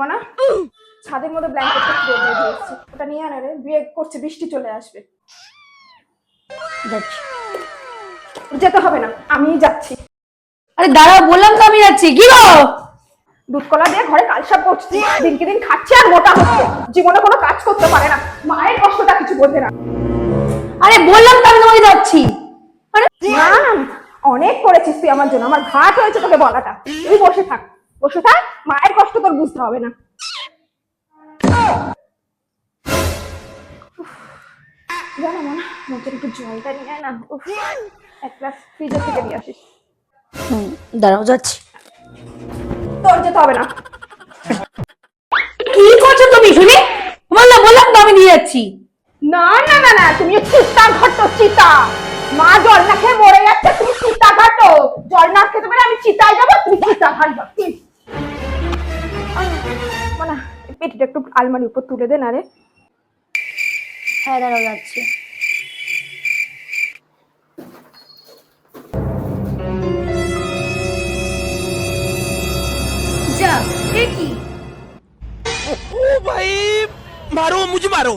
মানা ছাদের মধ্যে ব্ল্যাঙ্কেটটা খুলে দিয়ে দিয়েছি, ওটা নিয়ে আনে রে, বিয়ে করছে, বৃষ্টি চলে আসবে। যাচ্ছি। যেতে হবে না, আমিই যাচ্ছি। আরে দাঁড়াও, বললাম তো আমি যাচ্ছি। কি গো? দুধ কলা দিয়ে ঘরে কালসাপ করছি, দিনকে দিন খাচ্ছে আর মোটা হচ্ছে, জীবনে কোনো কাজ করতে পারে না, মায়ের কষ্টটা কিছু বোঝে না। আরে বললাম তো আমি তোমাকে যাচ্ছি। আরে না অনেক করেছিস তুই আমার জন্য, আমার ঘাট হয়েছে তোকে বলাটা। তুই বসে থাক, বসে থাক, মায়ের কষ্ট তোর বুঝতে হবে না। জানো না, মোর জন্য একটু জলটা নিয়ে আয় না। এক গ্লাস ফ্রিজের থেকে নিয়ে আসিস। দাঁড়াও, যাচ্ছি। তোর যেতে হবে না। কি করছো তুমি শুনি? বললাম তো আমি নিয়ে যাচ্ছি। না না না না, তুমি চিতা ঘটো, চিতা। মা জল না খেয়ে মরে যাচ্ছে, তুমি চিতা ঘটো। জল না খেতে পারে আমি চিতায় যাবো, তুমি চিতা ঘাটবো। মানে পেটিটা একটু আলমারির উপর তুলে দে না রে। হ্যাঁ দাঁড়াও, যাচ্ছি। যা, এ কি? ओ भाई मारो मुझे मारो।